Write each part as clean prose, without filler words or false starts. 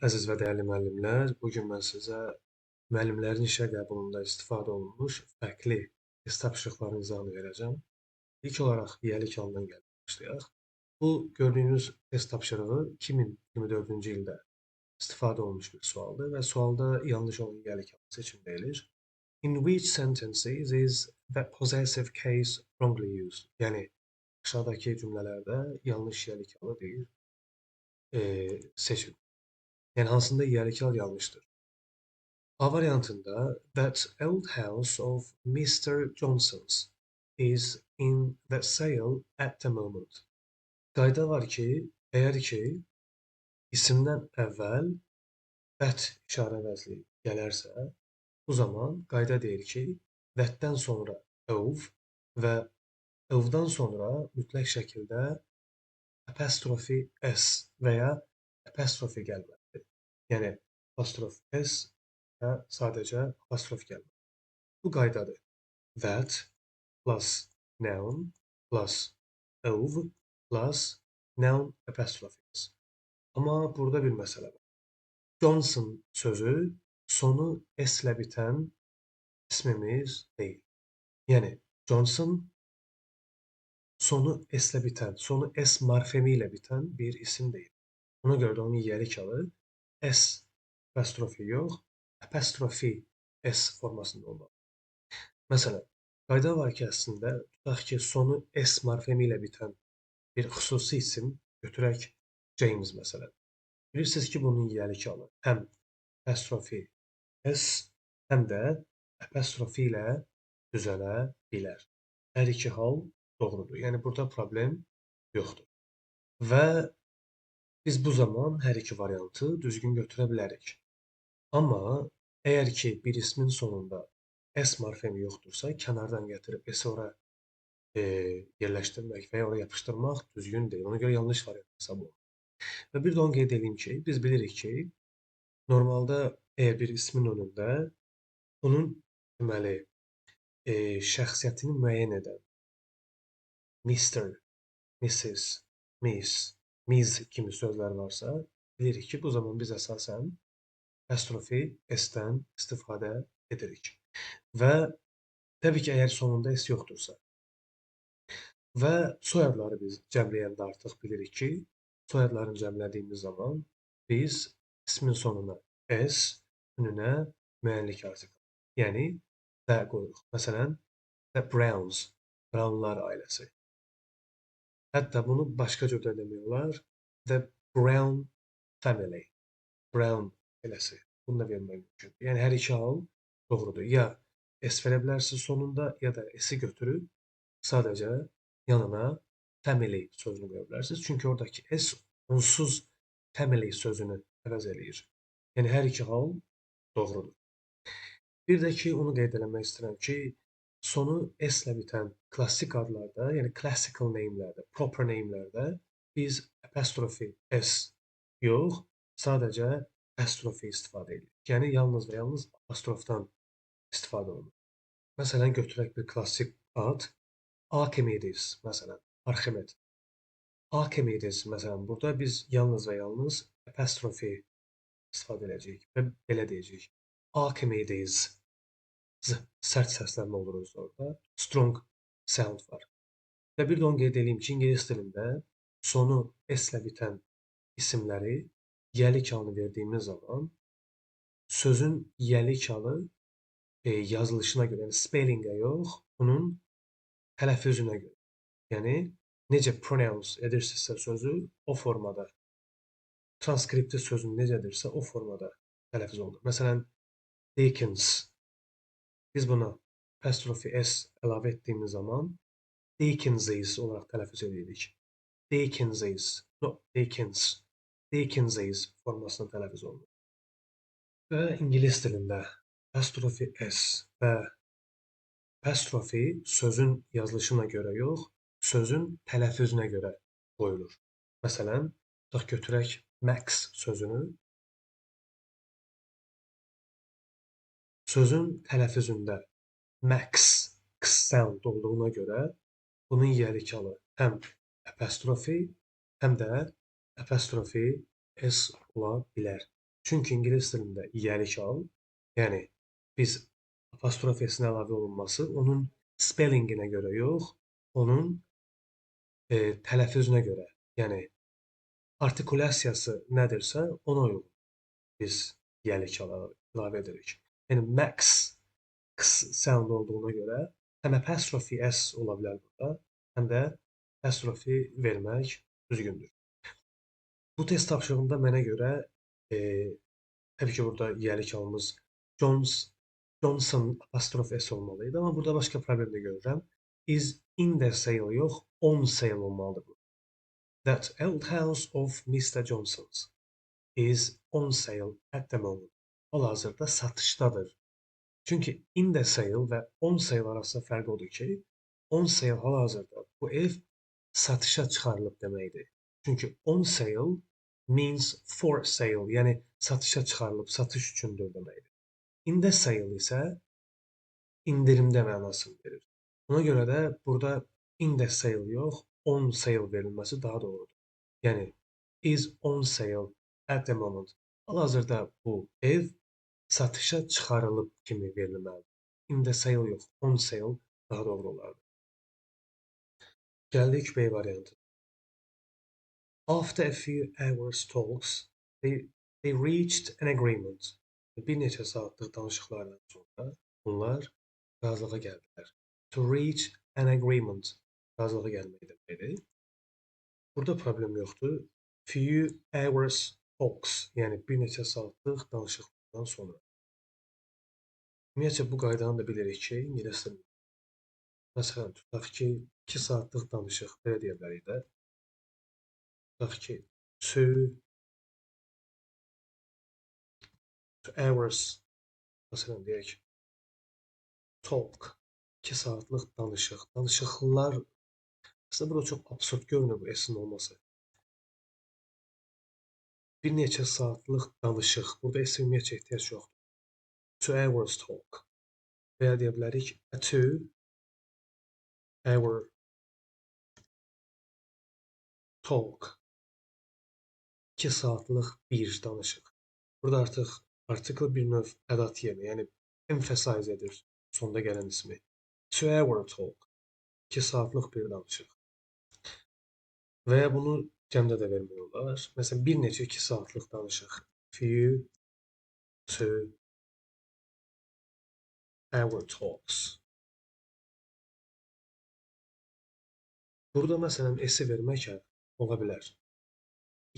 əziz və dəyərli müəllimlər, bu gün mən sizə müəllimlərin işə qəbulunda istifadə olunmuş fərqli test tapşırıqlarının izahını verəcəm. İlk olaraq yiyəlik halından gəlib başlayaq. Bu gördüyünüz test tapşırığı 2024-cü ildə istifadə olunmuş bir sualdır və sualda yanlış olan yiyəlik halı seçim edilir. In which sentences is the possessive case wrongly used? Yəni aşağıdakı cümlələrdə yanlış yiyəlik halı deyir, seçin. Yəni hansında yiyəlik hal yanlışdır? A variantında that old house of Mr. Johnson's is in the sale at the moment. Qayda var ki, əgər ki isimdən əvvəl that işarə əvəzli gələrsə, bu zaman qayda deyir ki, that-dən sonra of və of-dan sonra mütləq şəkildə apostrophe s və ya apostrophe gəlməlidir. Yəni apostrof s və sadəcə apostrof gəlməlidir. Bu qaydadır. That plus noun plus of plus noun apostrophe s. Amma burada bir məsələ var. Johnson sözü sonu s-lə bitən ismimiz deyil. Yəni Johnson sonu s-lə bitən, sonu s morfemi ilə bitən bir isim deyil. Ona görə də onun yiyəlik halı s apostrofi yox, apostrofi s formasında olmalı. Məsələn, qayda var ki, əslində tutaq ki, sonu s morfemi ilə bitən bir xüsusi isim götürək James məsələn. Bilirsiniz ki, bunun yiyəlik halı həm apostrofi s, həm də apostrofi ilə düzələ bilər. Hər iki hal doğrudur. Yəni burada problem yoxdur. Və biz bu zaman hər iki variantı düzgün götürə bilərik. Amma əgər ki bir ismin sonunda s morfemi yoxdursa, kənardan gətirib s ora yerləşdirmək və ya ora yapışdırmaq düzgün deyil. Ona görə yanlış variant hesab olunur. Və bir də onu qeyd edeyim ki, biz bilirik ki, normalda əgər bir ismin önündə onun deməli şəxsiyyətini müəyyən edən Mr, Mrs, Miss, Ms kimi sözlər varsa, bilirik ki, bu zaman biz əsasən apostrofi s-dən istifadə edirik. Və təbii ki, əgər sonunda s yoxdursa və soyadları biz cəmləyəndə artıq bilirik ki, soyadlarını cəmlədiyimiz zaman biz ismin sonuna s, önünə müəyyənlik artiklı, yəni də qoyuruq. Məsələn, the Browns, Brownlar ailəsi. Hətta bunu başqa cür də demək olar, the Brown family, Brown ailəsi. Bunu da vermək mümkün. Yəni hər iki hal doğrudur. Ya s verə bilərsiniz sonunda, ya da s-i götürüb sadəcə yanına family sözünü qoya bilərsiniz. Çünki oradakı s onsuz family sözünü əvəz eləyir. Yəni hər iki hal doğrudur. Bir də ki, onu qeyd eləmək istəyirəm ki, sonu s-lə bitən klassik adlarda, yəni classical name-lərdə, proper name-lərdə biz apostrophe s yox, sadəcə apostrophe istifadə edirik. Yəni yalnız və yalnız apostrofdan istifadə olunur. Məsələn, götürək bir klassik ad, Archimedes, məsələn, Arximed. Archimedes, məsələn, burada biz yalnız və yalnız apostrophe istifadə edəcəyik və belə deyəcəyik. Archimedes. Sərt səslənmə olur özü orada. Strong sound var. Və bir də onu qeyd edeyim ki, ingilis dilində sonu s-lə bitən isimləri yiyəlik halını verdiyimiz zaman sözün yiyəlik halı yazılışına görə, yəni spellingə yox, onun tələffüzünə görə. Yəni necə pronounce edirsinizsə sözü o formada, transkripti sözün necədirsə o formada tələffüz olunur. Məsələn, Dickens. Biz buna apostrophe s əlavə etdiyimiz zaman Dickenses olaraq tələffüz edirik. Dickenses, no, Dickens, Dickenses formasında tələffüz olunur. Və ingilis dilində apostrophe s və apostrophe sözün yazılışına görə yox, sözün tələffüzünə görə qoyulur. Məsələn, tutaq götürək Max sözünü. Sözün tələffüzündə Max, x sound olduğuna görə bunun yiyəlik halı həm apostrophe, həm də apostrophe s ola bilər. Çünki ingilis dilində yiyəlik al, yəni biz apostrof s-in əlavə olunması onun spellinginə görə yox, onun tələffüzünə görə, yəni artikulyasiyası nədirsə ona uyğun biz yiyəlik əlavə edirik. Yəni max x sound olduğuna görə həm apostrophe s ola bilər burada, həm də apostrophe vermək düzgündür. Bu test tapşırığında mənə görə e, təbii ki, burada yiyəlik halımız Johnson apostrof S olmalı idi, amma burada başqa problem də görürəm. Is in the sale yox, on sale olmalıdır bu. That old house of Mr. Johnson's is on sale at the moment. Hal-hazırda satışdadır. Çünki in the sale və on sale arasında fərq odur ki, on sale hal-hazırda bu ev satışa çıxarılıb deməkdir. Çünki on sale means for sale, yəni satışa çıxarılıb, satış üçündür deməkdir. In the sale isə indirimdə mənasını verir. Ona görə də burada in the sale yox, on sale verilməsi daha doğrudur. Yəni is on sale at the moment. Hal-hazırda bu ev satışa çıxarılıb kimi verilməlidir. In the sale yox, on sale daha doğru olardı. Gəldik B variantı. After a few hours talks, they reached an agreement. Bir neçə saatlıq danışıqlardan sonra bunlar razılığa gəldilər. To reach an agreement. Razılığa gəlmək deməkdir. Burada problem yoxdur. Few hours talks, yəni bir neçə saatlıq danışıqlardan sonra. Ümumiyyətcə bu qaydanı da bilirik ki, ingilis dilində. Məsələn, tutaq ki, 2 saatlıq danışıq, belə deyə bilərik də. Tutaq ki, two hours, məsələn, deyək, talk, 2 saatlıq danışıq. Danışıqlar, aslında burada çox absurd görünür bu S-in olması. Bir neçə saatlıq danışıq, burada S ümumiyyətcə ehtiyac yoxdur. 2 hours talk. Və ya deyə bilərik, a 2 hour talk. 2 saatlıq bir danışıq. Burada artıq artikel bir növ ədat yerinə, yəni emphasize edir sonda gələn ismi. 2 hour talk. 2 saatlıq bir danışıq. Və ya bunu cəmdə də vermək olar. Məsələn, bir neçə 2 saatlıq danışıq. Few 2 hour talks. Burada məsələn S-i vermək ola bilər.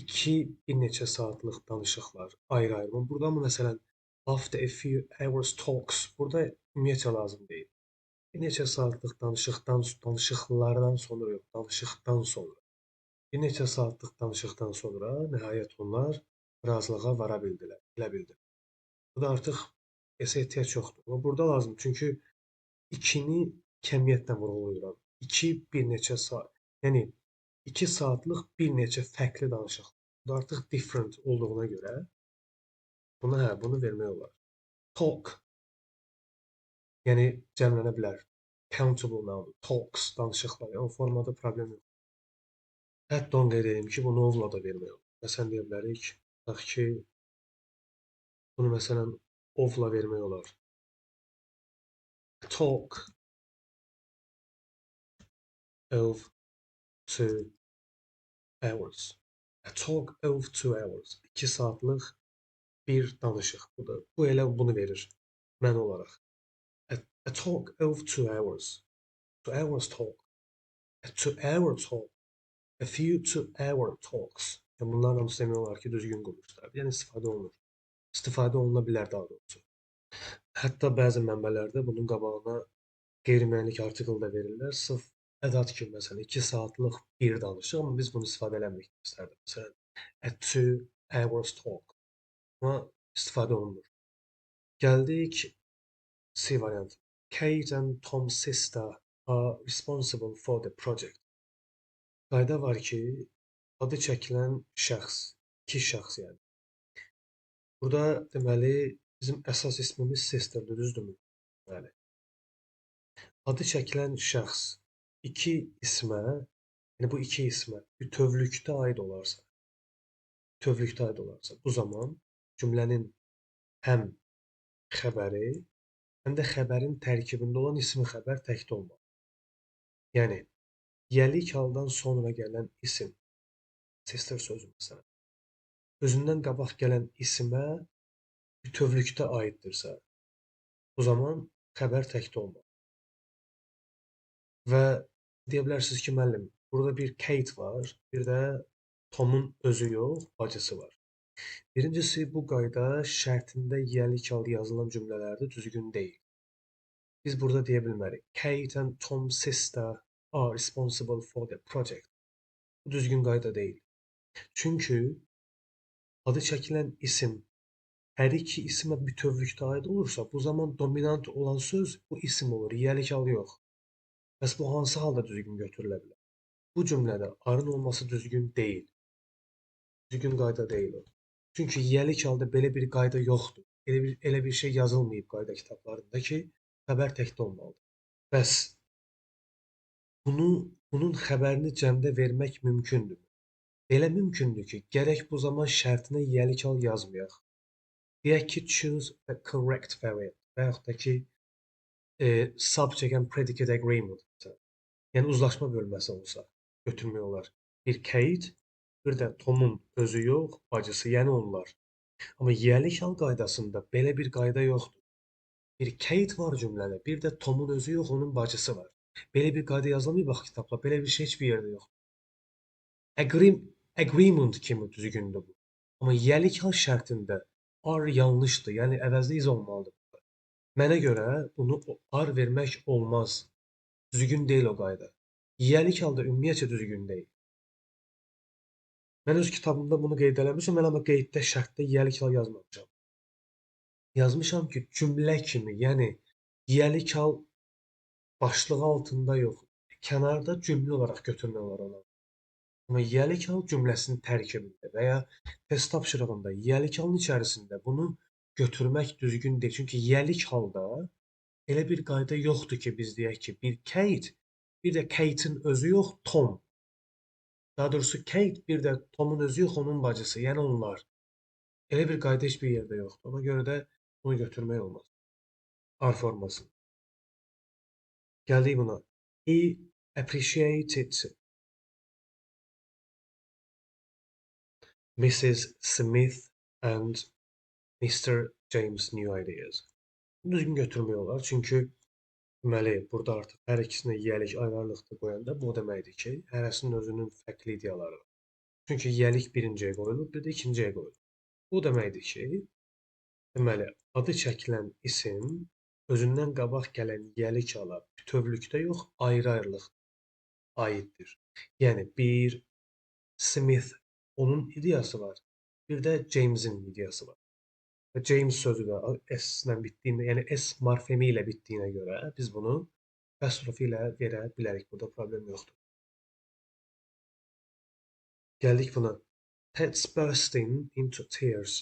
2 bir neçə saatlıq danışıqlar ayrı-ayrı. Burada mı məsələn after a few hours talks. Burada ümumiyyətcə lazım deyil. Bir neçə saatlıq danışıqlardan sonra yox, danışıqdan sonra. Bir neçə saatlıq danışıqdan sonra nəhayət onlar razılığa vara bildilər, bilə bildilər. Burada artıq S-ə ehtiyac yoxdur. Amma burada lazım, çünki 2-ni kəmiyyətlə vurğulayıram. 2 bir neçə saat, yəni 2 saatlıq bir neçə fərqli danışıq. Bu artıq different olduğuna görə bunu vermək olar. Talk, yəni cəmlənə bilər. Countable noun, talks, danışıqlar. Yəni o formada problem yox. Hətta onu qeyd edeyim ki, bunu ovla da vermək olar. Məsələn, deyə bilərik, tutaq ki, bunu məsələn ovla vermək olar. Talk of 2 hours. A talk of 2 hours. 2 saatlıq bir danışıq. Bu elə bunu verir mən olaraq. A talk of 2 hours. 2 hours talk. A 2 hour talk. A few 2 hour talks. Yəni bunların hamısı demək olar ki, düzgün quruluşlardır. Yəni istifadə olunur. İstifadə oluna bilər daha doğrusu. Hətta bəzi mənbələrdə bunun qabağına qeyri-müəyyənlik artikel də verirlər. Sırf ədat kimi, məsələn, 2 saatlıq bir danışıq, amma biz bunu istifadə eləmirik dərslərdə. Məsələn, a 2 hours talk. Amma istifadə olunur. Gəldik C variantı. Kate and Tom's sister are responsible for the project. Qayda var ki, adı çəkilən şəxs, 2 şəxs yəni. Burada deməli bizim əsas ismimiz sisterdir, düzdürmü? Bəli. Adı çəkilən şəxs 2 ismə, yəni bu 2 ismə bütövlükdə aid olarsa, bu zaman cümlənin həm xəbəri, həm də xəbərin tərkibində olan ismi xəbər təkdə olmalı. Yəni, yəlik haldan sonra gələn isim, sister sözü məsələn, özündən qabaq gələn isimə bütövlükdə aiddirsə, bu zaman xəbər təkdə olmalı. Və deyə bilərsiniz ki, müəllim, burada bir Kate var, bir də Tomun özü yox, bacısı var. Birincisi, bu qayda şərtində yəlik hal yazılan cümlələrdə düzgün deyil. Biz burada deyə bilmərik. Kate and Tom's sister are responsible for the project. Bu düzgün qayda deyil. Çünki adı çəkilən isim hər iki isimə bütövlükdə aid olursa, bu zaman dominant olan söz bu isim olur, yəlik hal yox. Bəs bu hansı halda düzgün götürülə bilər? Bu cümlədə arın olması düzgün deyil. Düzgün qayda deyil o. Çünki yiyəlik halda belə bir qayda yoxdur. Elə bir şey yazılmayıb qayda kitablarında ki, xəbər təkdə olmalıdır. Bəs bunun xəbərini cəmdə vermək mümkündürmü? Elə mümkündür ki, gərək bu zaman şərtinə yiyəlik hal yazmayaq. Deyək ki, choose the correct variant və yaxud da ki, subject and predicate agreement. Yəni uzlaşma bölməsi olsa götürmək olar. Bir Kate, bir də Tomun özü yox, bacısı, yəni onlar. Amma yiyəlik hal qaydasında belə bir qayda yoxdur. Bir Kate var cümlədə, bir də Tomun özü yox, onun bacısı var. Belə bir qayda yazılmayıb bax kitabda, belə bir şey heç bir yerdə yoxdur. Agreement kimi düzgündür bu. Amma yiyəlik hal şərtində are yanlışdır, yəni əvəzli iz olmalıdır. Mənə görə bunu ar vermək olmaz. Düzgün deyil o qayda. Yiyəlik halda ümumiyyətcə düzgün deyil. Mən öz kitabımda bunu qeyd eləmişəm, mən amma qeyddə şərtdə yiyəlik hal yazmamışam. Yazmışam ki, cümlə kimi, yəni yiyəlik hal başlığı altında yox, kənarda cümlə olaraq götürmək olar ona. Amma yiyəlik hal cümləsinin tərkibində və ya test tapşırığında yiyəlik halın içərisində bunu götürmək düzgün deyil. Çünki yiyəlik halda elə bir qayda yoxdur ki, biz deyək ki, bir Kate, bir də Kate'in özü yox, Tom. Daha doğrusu Kate, bir də Tomun özü yox, onun bacısı, yəni onlar. Elə bir qayda heç bir yerdə yoxdur. Ona görə də bunu götürmək olmaz. R forması. Gəldik buna. He appreciated Mrs. Smith and Mr. James' new ideas. Düzgün götürmək olar. Çünki deməli, burada artıq hər ikisinə yiyəlik ayrı-ayrılıqda qoyanda bu deməkdir ki, hərəsinin özünün fərqli ideyaları var. Çünki yiyəlik birinciyə qoyulub, bir də ikinciyə qoyulub. Bu deməkdir ki, deməli, adı çəkilən isim özündən qabaq gələn yiyəlik hala bütövlükdə yox, ayrı-ayrılıq aiddir. Yəni, bir Smith, onun ideyası var, bir də James'in ideyası var. Və James sözü də S-lə bitdiyində, yəni S morfemi ilə bitdiyinə görə biz bunu apostrophe ilə verə bilərik. Burada problem yoxdur. Gəldik buna. Ted's bursting into tears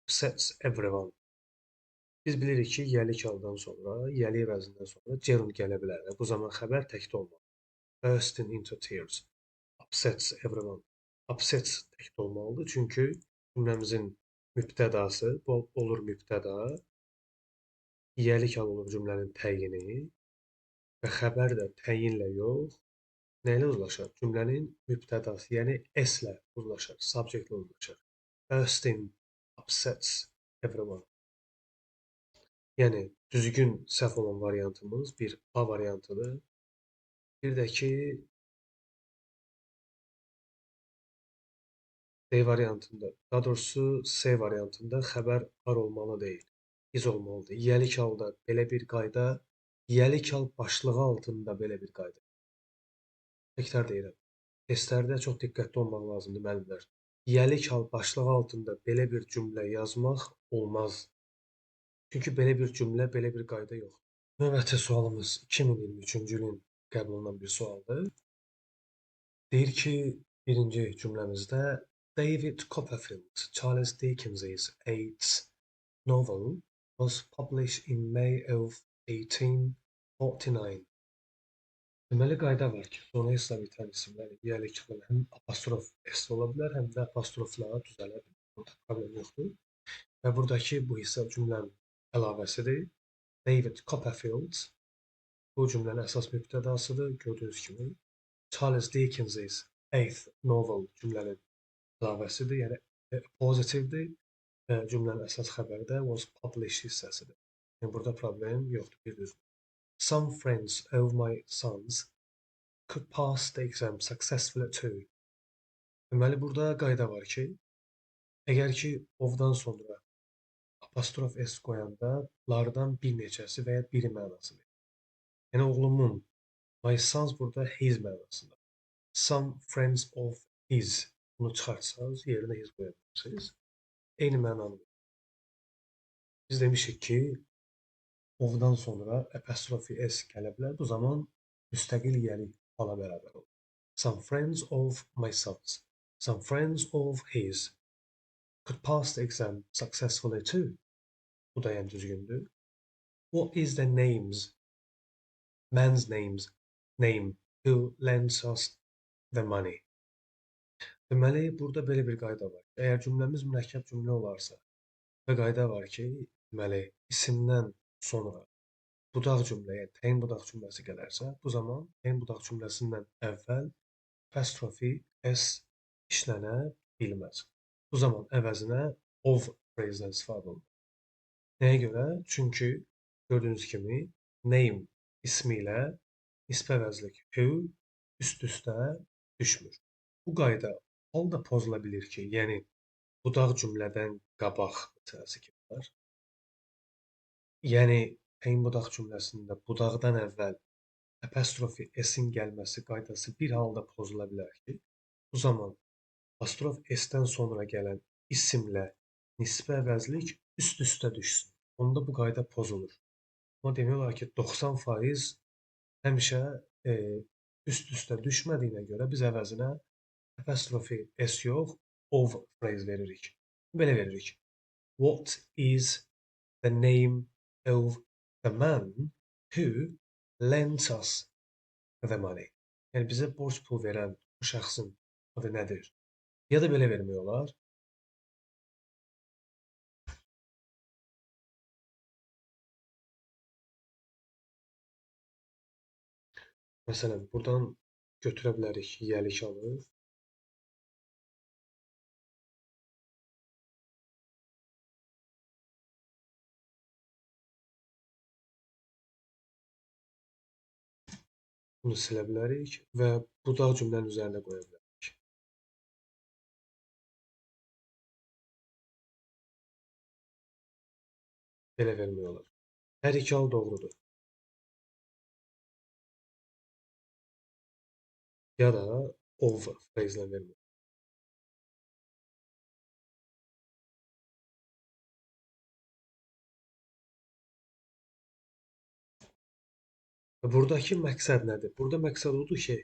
upsets everyone. Biz bilirik ki, yiyəlik haldan sonra, yiyəlik əvəzindən sonra gerund gələ bilər və bu zaman xəbər təkdə olmalı. Bursting into tears upsets everyone. Upsets təkdə olmalıdır, çünki cümləmizin mübtədası, bu olur mübtəda, yiyəlik hal olur cümlənin təyini və xəbər də təyinlə yox, nə ilə uzlaşır? Cümlənin mübtədası, yəni S-lə uzlaşır, subject-lə uzlaşır. Bursting upsets everyone. Yəni, düzgün səhv olan variantımız bir A variantıdır. Bir də ki, D variantında, daha doğrusu C variantında xəbər ar olmalı deyil, iz olmalıdır. Yiyəlik halda belə bir qayda, yiyəlik hal başlığı altında belə bir qayda. Təkrar deyirəm, testlərdə çox diqqətli olmaq lazımdır müəllimlər. Yiyəlik hal başlığı altında belə bir cümlə yazmaq olmaz. Çünki belə bir cümlə, belə bir qayda yox. Növbəti sualımız 2023-cü ilin qəbul olunan bir sualdır. Deyir ki, birinci cümləmizdə David Copperfield, Charles Dickens's eighth novel was published in May of 1849. Deməli, qayda var ki, sonu S-lə bitən isimlər yiyəlik halda həm apostrof S ola bilər, həm də apostrofla düzələ bilər. Burada problem yoxdur. və burdakı bu hissə cümlənin əlavəsidir. David Copperfield bu cümlənin əsas mübtədasıdır. Gördüyünüz kimi Charles Dickens's Eighth Novel cümlənin əlavəsidir, yəni pozitivdir. Cümlənin əsas xəbəri də was published hissəsidir. Yəni burada problem yoxdur, bir düzdür. Some friends of my sons could pass the exam successfully too. Deməli, burada qayda var ki, əgər ki, ovdan sonra apostrof s qoyanda lardan bir neçəsi və ya biri mənası verir. Yəni, oğlumun, my sons burada his mənasında. Some friends of his. Bunu çıxartsanız, yerinə his qoya bilirsiniz. Eyni mənanı verir. Biz demişik ki, ovdan sonra apostrofi s gələ bilər. Bu zaman müstəqil yəli hala bərabər olur. Some friends of my sons. Some friends of his could pass the exam successfully too. Bu da yəni düzgündür. What is the man's name who lends us the money? Deməli, burada belə bir qayda var. Əgər cümləmiz mürəkkəb cümlə olarsa və qayda var ki, deməli, isimdən sonra budaq cümlə, yəni təyin budaq cümləsi gələrsə, bu zaman təyin budaq cümləsindən əvvəl apostrophe s işlənə bilməz. Bu zaman əvəzinə of phrase-dən istifadə olunur. Nəyə görə? Çünki gördüyünüz kimi name ismi ilə nisbə əvəzlik who üst-üstə düşmür. Bu qayda halda pozula bilir ki, yəni budaq cümlədən qabaq məsələsi kimi var. Yəni təyin budaq cümləsində budaqdan əvvəl apostrofi s-in gəlməsi qaydası bir halda pozula bilər ki, bu zaman apostrof s-dən sonra gələn isimlə nisbə əvəzlik üst-üstə düşsün. Onda bu qayda pozulur. Amma demək olar ki, 90% həmişə üst-üstə düşmədiyinə görə biz əvəzinə apostrofi s yox, of phrase veririk. Belə veririk. What is the name of the man who lends us the money? Yəni, bizə borc pul verən bu şəxsin adı nədir? Ya da belə vermək olar. Məsələn, buradan götürə bilərik yiyəlik alır. Bunu silə bilərik və budaq cümlənin üzərinə qoya bilərik. Belə vermək olar. Hər iki hal doğrudur. Ya da of phrase-lə vermək. Buradakı məqsəd nədir? Burada məqsəd odur ki,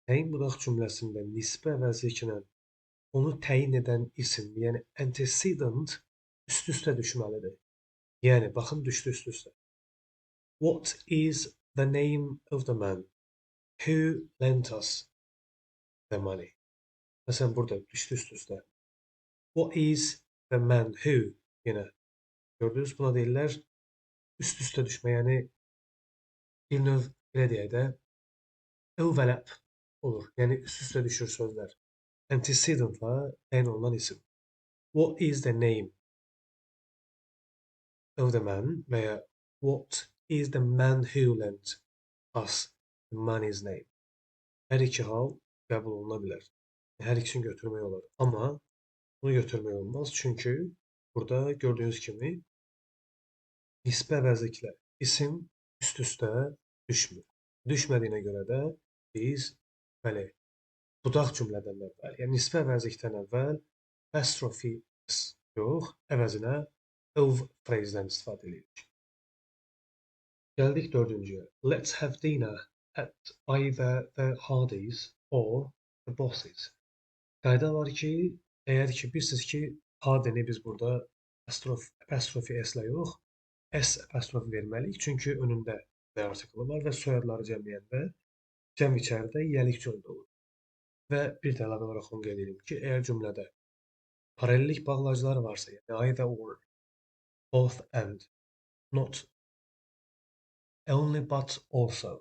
təyin budaq cümləsində nisbə əvəzliklə onu təyin edən isim, yəni antecedent üst-üstə düşməlidir. Yəni, baxın, düşdü üst-üstə. What is the name of the man who lent us the money? Məsələn, burada düşdü üst-üstə. What is the man who? Yenə gördünüz, buna deyirlər üst-üstə düşmə, yəni bir növ belə deyək də overlap olur. Yəni üst-üstə düşür sözlər. Antecedentla təyin olunan isim. What is the name of the man və ya what is the man who lent us the money's name? Hər iki hal qəbul oluna bilər. Hər ikisini götürmək olar. Amma bunu götürmək olmaz. Çünki burada gördüyünüz kimi nisbə əvəzliklə isim üst-üstə düşmür. Düşmədiyinə görə də biz bəli, budaq cümlədən əvvəl, yəni nisbə əvəzlikdən əvvəl apostrophe s yox, əvəzinə of phrase-dən istifadə edirik. Gəldik dördüncüyə. Let's have dinner at either the Hardys or the Bosses. Qayda var ki, əgər ki, bilirsiniz ki, Hardini biz burada apostrophe s-lə yox, s apostrof verməliyik. Çünki önündə the artiklı var və soyadları cəmləyəndə cəm içəridə yiyəlik cümlə olur. Və bir də əlavə olaraq onu qeyd edim ki, əgər cümlədə paralellik bağlacları varsa, yəni either or both and, not only but also.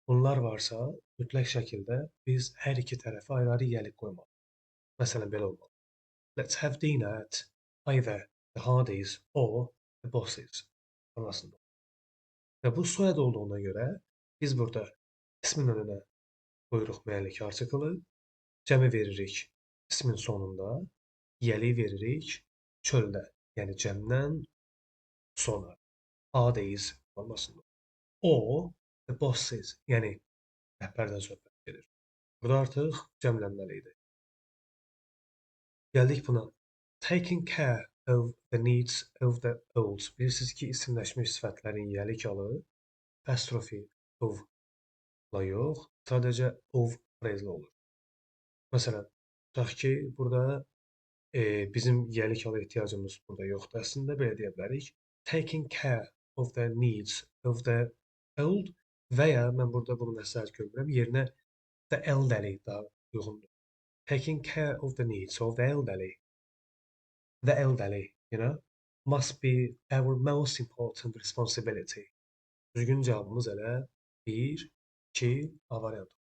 Bunlar varsa, mütləq şəkildə biz hər iki tərəfə ayrı-ayrı yiyəlik qoymalıyıq. Məsələn, belə olmalı. Let's have dinner at either the Hardys or the Bosses. Anlasında. Və bu soyad olduğuna görə biz burada ismin önünə qoyuruq müəllik artiklı, cəmi veririk ismin sonunda, yiyəliyi veririk çöldə, yəni cəmdən sonra. Hardys formasında. O, the bosses, yəni rəhbərdən söhbət gedir. Burada artıq cəmlənməli idi. Gəldik buna. Taking care of the needs of the old. Bilirsiniz ki, isimləşmiş sifətlərin yiyəlik alı apostrophe of-la yox, sadəcə of phrase-li olur. Məsələn, tutaq ki, burada bizim yiyəlik ala ehtiyacımız burada yoxdur. Əslində belə deyə bilərik. Taking care of the needs of the old və ya mən burada bunu məsləhət görmürəm. Yerinə the elderly daha uyğundur. Taking care of the needs of the elderly. The elderly, you know, must be our most important responsibility. Düzgün cavabımız elə 1, 2, A variantı.